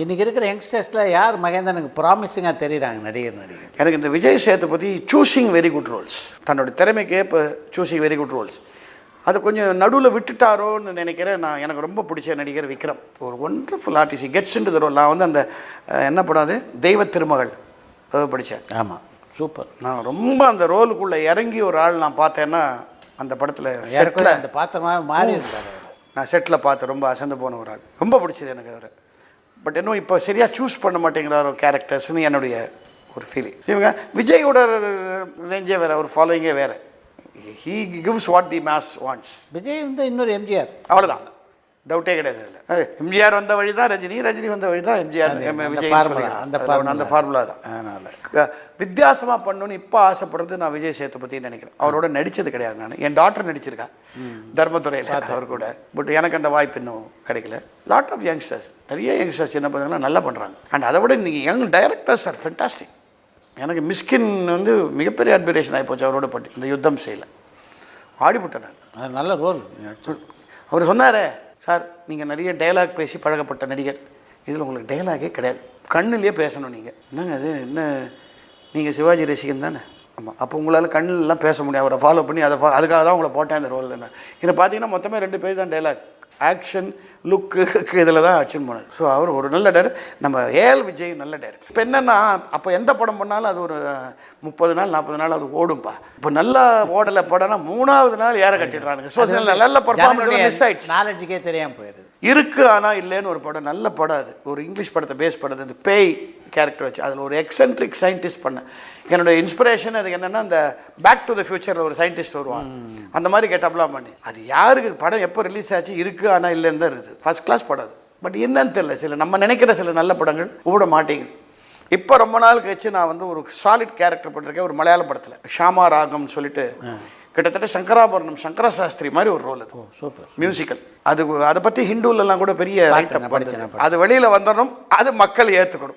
இன்றைக்கி இருக்கிற யங்ஸ்டர்ஸில் யார் மகேந்திரனுக்கு ப்ராமிசிங்காக தெரியுறாங்க நடிகர்? எனக்கு இந்த Vijay Sethupathi choosing very good roles, தன்னோட திறமைக்கு இப்போ சூஸிங் வெரி குட் ரோல்ஸ். அது கொஞ்சம் நடுவில் விட்டுட்டாரோன்னு நினைக்கிறேன். நான் எனக்கு ரொம்ப பிடிச்ச நடிகர் விக்ரம், ஒரு wonderful artist, gets into the role. நான் வந்து அந்த என்ன படம் அது, தெய்வ திருமகள் படித்தேன். ஆமாம், சூப்பர். நான் ரொம்ப அந்த ரோலுக்குள்ளே இறங்கி ஒரு ஆள் நான் பார்த்தேன்னா அந்த படத்தில் செட்டில் அந்த பாத்திரமாக மாறி இருந்தார். நான் செட்டில் பார்த்து ரொம்ப அசந்து போன ஒரு ஆள், ரொம்ப பிடிச்சது எனக்கு அவர். பட் இன்னும் இப்போ சரியாக சூஸ் பண்ண மாட்டேங்கிறார் ஒரு கேரக்டர்ஸ்னு என்னுடைய ஒரு ஃபீலிங். இவங்க விஜயோட ரேஞ்சே வேறு, ஒரு ஃபாலோயிங்கே வேறு. He gives what the mass wants. Vijay வந்து இன்னொரு எம்ஜிஆர், அவ்வளோதான், டவுட்டே கிடையாது. அதில் எம்ஜிஆர் வந்த வழி தான் ரஜினி, ரஜினி வந்த வழி தான் எம்ஜிஆர், விஜய். அந்த ஃபார்முலா தான். அதனால் வித்தியாசமாக பண்ணணுன்னு இப்போ ஆசைப்படுறது நான் விஜய் சேதுபதி நினைக்கிறேன். அவரோட நடித்தது கிடையாது. நான் என் டாக்டர் நடிச்சிருக்கா தர்மதுரையில் அவர் கூட. பட் எனக்கு அந்த வாய்ப்பு இன்னும் கிடைக்கல. லாட் ஆஃப் யங்ஸ்டர்ஸ், நிறைய யங்ஸ்டர்ஸ் என்ன பண்ணுறாங்கன்னா நல்லா பண்ணுறாங்க. அண்ட் அதை விட நீங்கள் யங் டைரக்டர்ஸ் ஆர் ஃபென்டாஸ்டிக். எனக்கு மிஸ்கின் வந்து மிகப்பெரிய அட்மிரேஷன் ஆகிப்போச்சு அவரோட பண்ணி. இந்த யுத்தம் செய்யலை ஆடிப்பட்டேன் நான். அது நல்ல ரோல். அவர் சொன்னாரே, சார் நீங்கள் நிறைய டைலாக் பேசி பழகப்பட்ட நடிகர், இதில் உங்களுக்கு டைலாகே கிடையாது, கண்ணுலேயே பேசணும். நீங்கள் என்னங்க அது, என்ன நீங்கள் சிவாஜி ரசிகன் தானே? ஆமாம். அப்போ உங்களால் கண்ணுலாம் பேச முடியாது. அவரை ஃபாலோ பண்ணி அதுக்காக தான் உங்களை போட்டேன் இந்த ரோல். என்ன இதை பார்த்தீங்கன்னா மொத்தமே 2 பேர் தான் டைலாக், ஆக்ஷன் லுக்கு இதில் தான் அச்சீவ் பண்ணது. ஸோ அவர் ஒரு நல்ல டைரக்டர். நம்ம ஏஎல் விஜய் நல்ல டைரக்டர். இப்போ என்னென்னா, அப்போ எந்த படம் பண்ணாலும் அது ஒரு 30 நாள் 40 நாள் அது ஓடும்பா. இப்போ நல்லா ஓடலை படம்னா 3ஆவது நாள் ஏற கட்டிடுறானுங்க. ஸோ நல்ல பர்ஃபார்மன்ஸ் மிஸ் ஆயிடுச்சு, நாலேஜுக்கே தெரியாமல் போயிடுது. இருக்குது ஆனால் இல்லைன்னு ஒரு படம், நல்ல படம். அது ஒரு இங்கிலீஷ் படத்தை பேஸ் பண்ணது, இந்த பேய் கேரக்டர் வச்சு. அதில் ஒரு எக்ஸென்ட்ரிக் சயின்டிஸ்ட் பண்ணேன். என்னோடய இன்ஸ்பிரேஷன் அதுக்கு என்னென்னா, அந்த பேக் டு த ஃபியூச்சரில் ஒரு சயின்டிஸ்ட் வருவான், அந்த மாதிரி கெட்டப்லாம் பண்ணி. அது யாருக்கு படம் எப்போ ரிலீஸ் ஆச்சு, இருக்குது ஆனால் இல்லைன்னு தான் இருக்குது. ஃபஸ்ட் கிளாஸ் படம் அது. பட் என்னன்னு தெரியல, சில நம்ம நினைக்கிற சில நல்ல படங்கள் ஓட மாட்டேங்குது. இப்போ ரொம்ப நாள் கழிச்சு நான் வந்து ஒரு சாலிட் கேரக்டர் பண்ணிருக்கேன் ஒரு மலையாள படத்தில், ஷாமா ராகம்னு சொல்லிட்டு. கிட்டத்தட்ட சங்கராபரணம், சங்கர சாஸ்திரி மாதிரி ஒரு ரோல் அது. Super musical. அதை பற்றி ஹிந்துலெல்லாம் கூட பெரிய ரைட்டப். அது வெளியில் வந்துடணும், அது மக்கள் ஏற்றுக்கணும்.